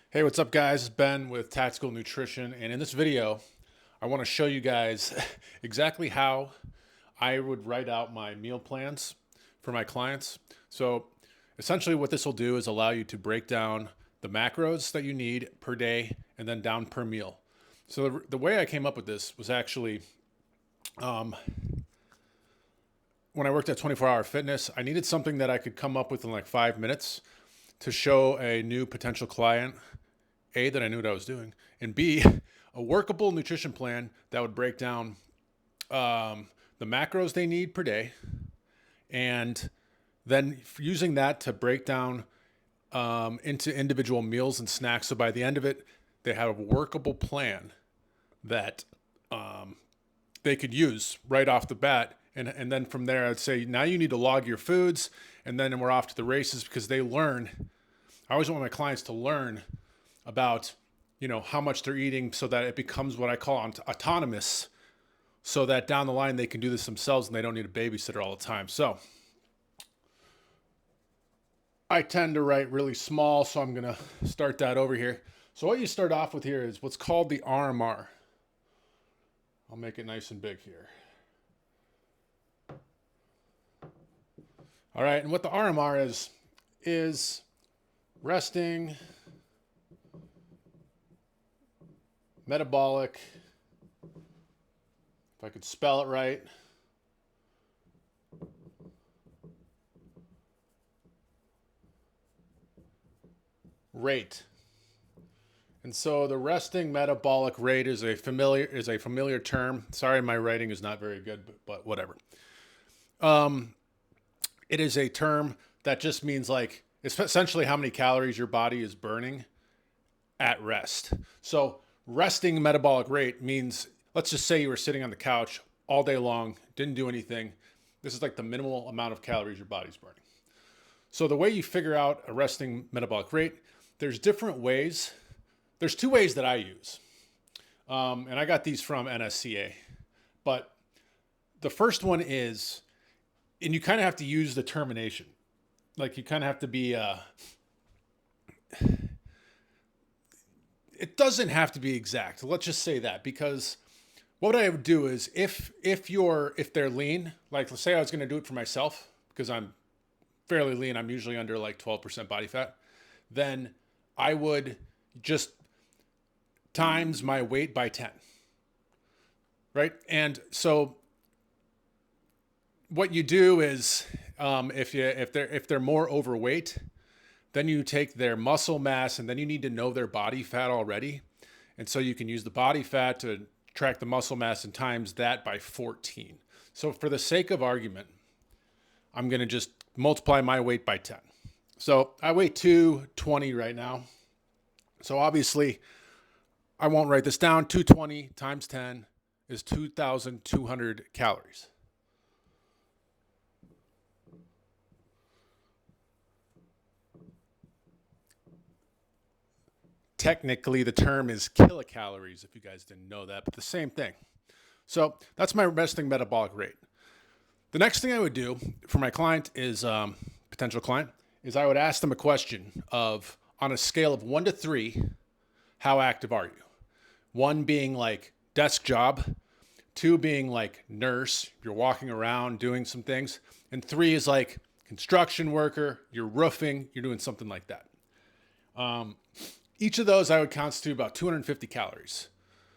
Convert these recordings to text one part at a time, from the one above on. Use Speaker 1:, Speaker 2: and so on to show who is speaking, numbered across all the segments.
Speaker 1: Hey, what's up guys? It's Ben with Tactical Nutrition, and in this video, I want to show you guys exactly how I would write out my meal plans for my clients. So essentially what this will do is allow you to break down the macros that you need per day and then down per meal. So the way I came up with this was actually when I worked at 24 Hour Fitness, I needed something that I could come up with in like 5 minutes to show a new potential client, A, that I knew what I was doing, and B, a workable nutrition plan that would break down the macros they need per day, and then using that to break down into individual meals and snacks. So by the end of it, they have a workable plan that they could use right off the bat. And then from there, I'd say, now you need to log your foods, and then we're off to the races because they learn. I always want my clients to learn about, how much they're eating so that it becomes what I call autonomous, so that down the line they can do this themselves and they don't need a babysitter all the time. So I tend to write really small, so I'm going to start that over here. So what you start off with here is what's called the RMR. I'll make it nice and big here. All right, and what the RMR is resting, metabolic, if I could spell it right, rate. And so the resting metabolic rate is a familiar term. Sorry, my writing is not very good, but whatever. It is a term that just means like it's essentially how many calories your body is burning at rest. So resting metabolic rate means, let's just say you were sitting on the couch all day long, didn't do anything. This is like the minimal amount of calories your body's burning. So the way you figure out a resting metabolic rate, there's different ways. There's two ways that I use. And I got these from NSCA. But the first one is, and you kind of have to use the termination. Like you kind of have to be, it doesn't have to be exact. Let's just say that, because what I would do is if they're lean, like let's say I was going to do it for myself because I'm fairly lean. I'm usually under like 12% body fat. Then I would just times my weight by 10. Right. And so what you do is, if they're more overweight, then you take their muscle mass, and then you need to know their body fat already, and so you can use the body fat to track the muscle mass and times that by 14. So for the sake of argument, I'm going to just multiply my weight by 10. So I weigh 220 right now. So obviously, I won't write this down. 220 times 10 is 2,200 calories. Technically, the term is kilocalories, if you guys didn't know that, but the same thing. So that's my resting metabolic rate. The next thing I would do for my client is, potential client, is I would ask them a question of, on a scale of 1 to 3, how active are you? 1 being like desk job, 2 being like nurse, you're walking around doing some things, and 3 is like construction worker, you're roofing, you're doing something like that. Each of those I would constitute about 250 calories.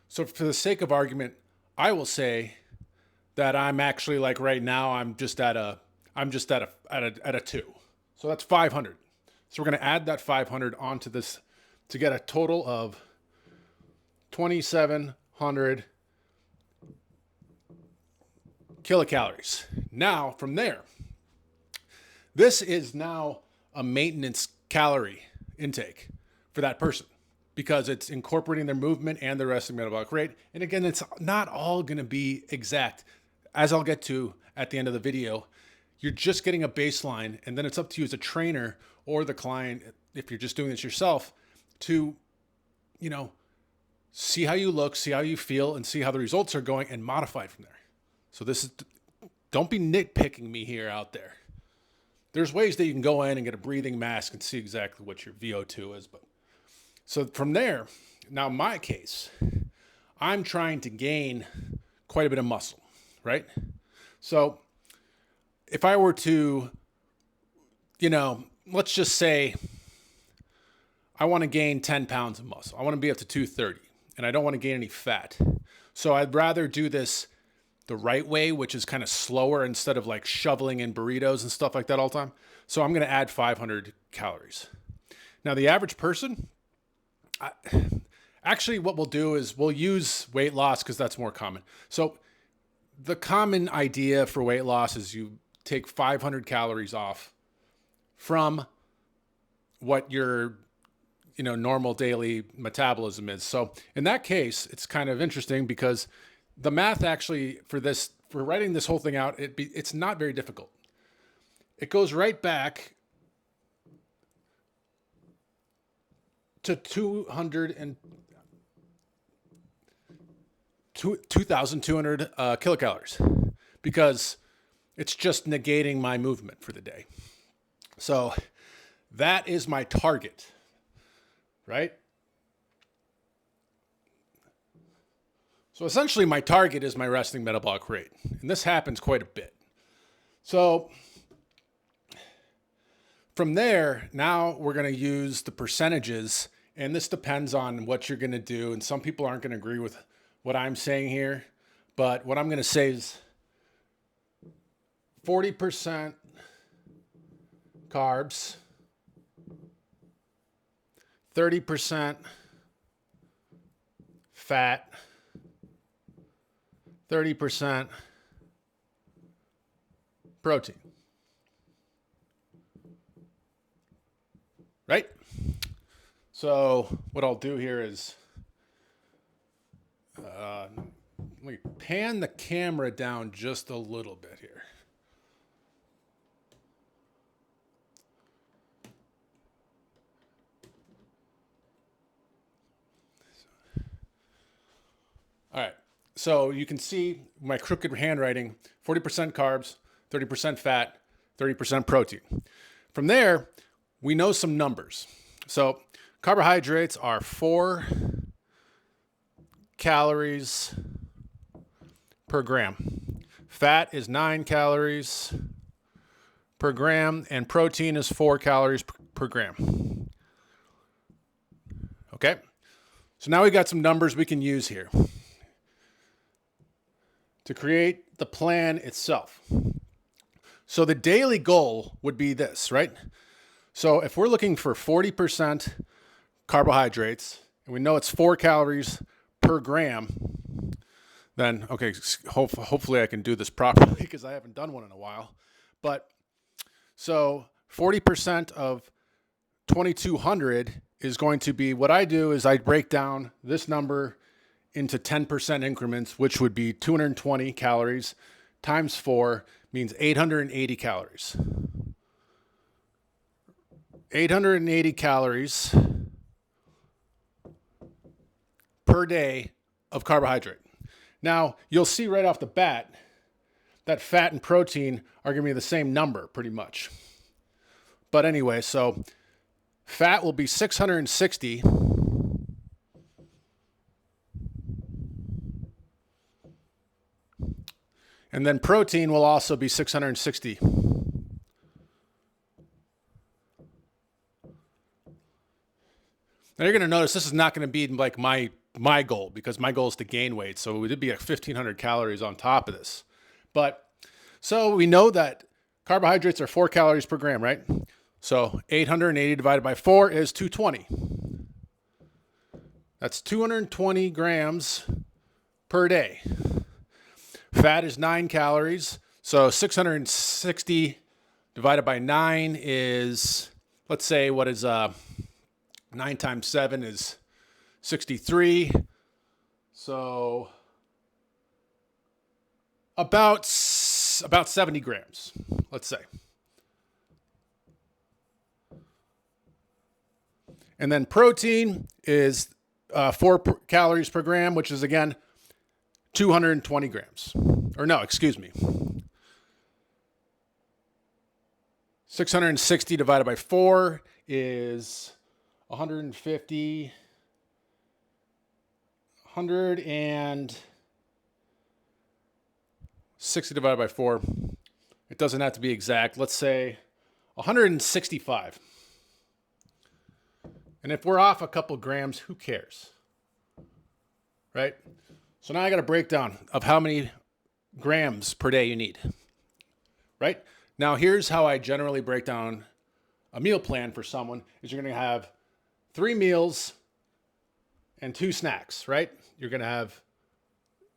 Speaker 1: So for the sake of argument, I will say that I'm actually, like right now, I'm just at a 2. So that's 500. So we're going to add that 500 onto this to get a total of 2,700 kilocalories. Now from there, this is now a maintenance calorie intake for that person, because it's incorporating their movement and their resting metabolic rate. And again, it's not all going to be exact. As I'll get to at the end of the video, you're just getting a baseline, and then it's up to you as a trainer or the client, if you're just doing this yourself, to, see how you look, see how you feel, and see how the results are going, and modify it from there. So don't be nitpicking me here out there. There's ways that you can go in and get a breathing mask and see exactly what your VO2 is, but So from there, now in my case, I'm trying to gain quite a bit of muscle, right? So if I were to, let's just say I want to gain 10 pounds of muscle. I want to be up to 230 and I don't want to gain any fat. So I'd rather do this the right way, which is kind of slower instead of like shoveling in burritos and stuff like that all the time. So I'm going to add 500 calories. Now the average person, actually what we'll do is we'll use weight loss because that's more common. So the common idea for weight loss is you take 500 calories off from what your normal daily metabolism is. So in that case, it's kind of interesting because the math actually for writing this whole thing out, it's not very difficult. It goes right back to 2,200 kilocalories because it's just negating my movement for the day. So that is my target, right? So essentially my target is my resting metabolic rate. And this happens quite a bit. So from there, now we're going to use the percentages, and this depends on what you're going to do. And some people aren't going to agree with what I'm saying here, but what I'm going to say is 40% carbs, 30% fat, 30% protein. Right? So what I'll do here is let me pan the camera down just a little bit here. All right. So you can see my crooked handwriting, 40% carbs, 30% fat, 30% protein. From there, we know some numbers. So carbohydrates are 4 calories per gram. Fat is 9 calories per gram, and protein is 4 calories per gram. Okay? So now we got some numbers we can use here to create the plan itself. So the daily goal would be this, right? So if we're looking for 40% carbohydrates, and we know it's 4 calories per gram, then, okay, hopefully I can do this properly because I haven't done one in a while. But so 40% of 2,200 is going to be, what I do is I break down this number into 10% increments, which would be 220 calories times 4 means 880 calories. 880 calories per day of carbohydrate. Now, you'll see right off the bat that fat and protein are going to be the same number pretty much. But anyway, so fat will be 660. And then protein will also be 660. Now you're going to notice this is not going to be like my goal because my goal is to gain weight. So it would be like 1,500 calories on top of this. But so we know that carbohydrates are 4 calories per gram, right? So 880 divided by 4 is 220. That's 220 grams per day. Fat is 9 calories. So 660 divided by 9 is, let's say, what is 9 times 7 is 63. So about 70 grams, let's say. And then protein is 4 calories per gram, which is, again, 220 grams. Or no, excuse me. 660 divided by 4 is 150, 160 divided by 4. It doesn't have to be exact. Let's say 165. And if we're off a couple grams, who cares? Right? So now I got a breakdown of how many grams per day you need. Right? Now here's how I generally break down a meal plan for someone is you're going to have 3 meals and 2 snacks, right? You're going to have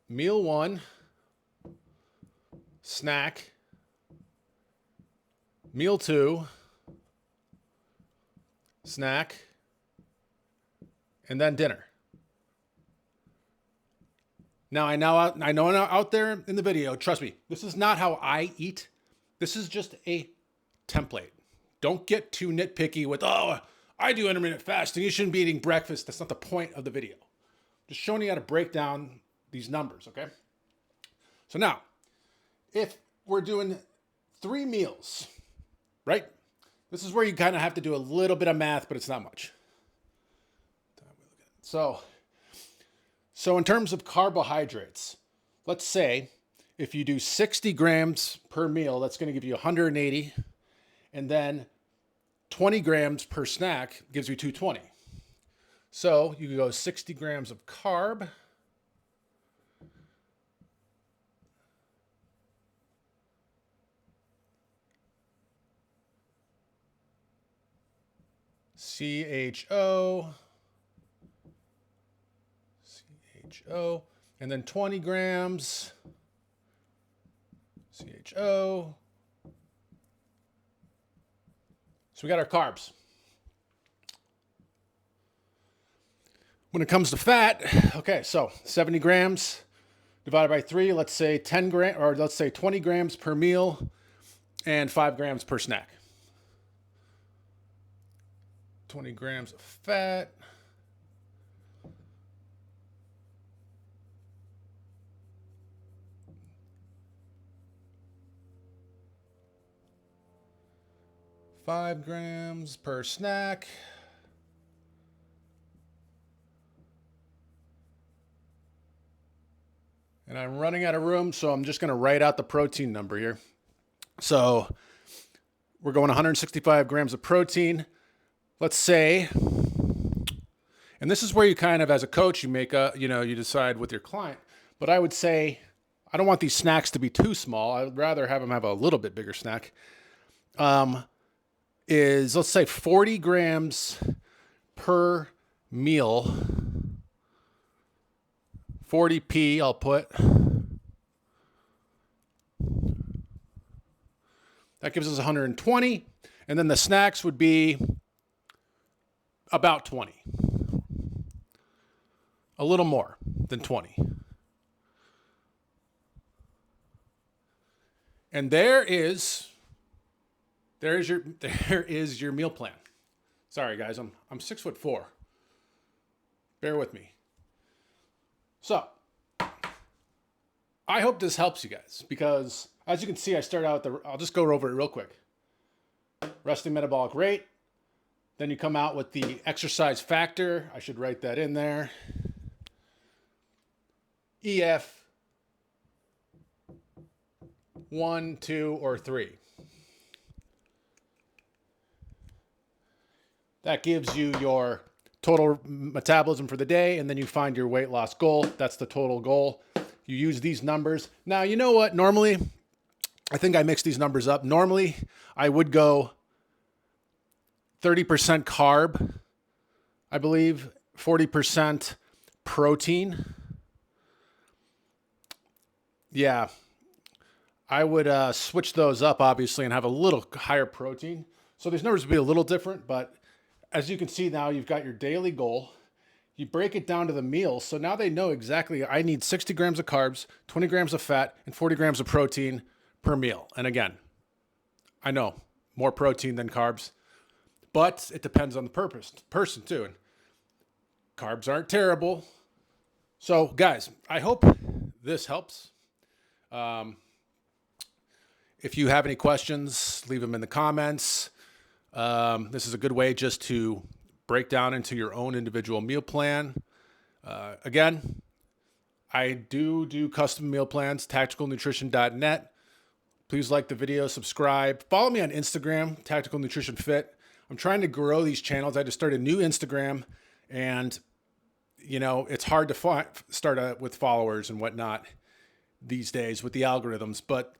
Speaker 1: meal 1, snack, meal 2, snack, and then dinner. Now, I know out there in the video, trust me, this is not how I eat. This is just a template. Don't get too nitpicky with, oh, I do intermittent fasting. You shouldn't be eating breakfast. That's not the point of the video. Just showing you how to break down these numbers, okay? So now, if we're doing 3 meals, right? This is where you kind of have to do a little bit of math, but it's not much. So in terms of carbohydrates, let's say if you do 60 grams per meal, that's going to give you 180. And then 20 grams per snack gives you 220. So you can go 60 grams of carb. CHO, and then 20 grams CHO. So we got our carbs. When it comes to fat, okay, so 70 grams divided by 3, let's say 10 grams, or let's say 20 grams per meal and 5 grams per snack. 20 grams of fat. Five grams per snack. And I'm running out of room, so I'm just going to write out the protein number here. So we're going 165 grams of protein. Let's say, and this is where you kind of, as a coach, you make you decide with your client. But I would say, I don't want these snacks to be too small. I'd rather have them have a little bit bigger snack. Is let's say 40 grams per meal. 40p, I'll put. That gives us 120. And then the snacks would be about 20. A little more than 20. And there is your meal plan. Sorry guys, I'm 6'4". Bear with me. So, I hope this helps you guys because as you can see, I start out I'll just go over it real quick. Resting metabolic rate. Then you come out with the exercise factor. I should write that in there. EF 1, 2, or 3. That gives you your total metabolism for the day, and then you find your weight loss goal. That's the total goal. You use these numbers. Now, you know what? Normally, I think I mixed these numbers up. Normally, I would go 30% carb, I believe, 40% protein. Yeah, I would switch those up, obviously, and have a little higher protein. So these numbers would be a little different, but as you can see now, you've got your daily goal. You break it down to the meals. So now they know exactly, I need 60 grams of carbs, 20 grams of fat, and 40 grams of protein per meal. And again, I know more protein than carbs, but it depends on the person too. And carbs aren't terrible. So guys, I hope this helps. If you have any questions, leave them in the comments. This is a good way just to break down into your own individual meal plan. Again, I do custom meal plans, tacticalnutrition.net. Please like the video, subscribe. Follow me on Instagram, Tactical Nutrition Fit. I'm trying to grow these channels. I just started a new Instagram, and it's hard to start with followers and whatnot these days with the algorithms. But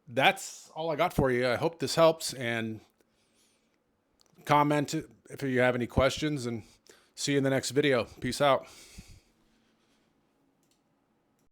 Speaker 1: that's all I got for you. I hope this helps, and comment if you have any questions, and see you in the next video. Peace out.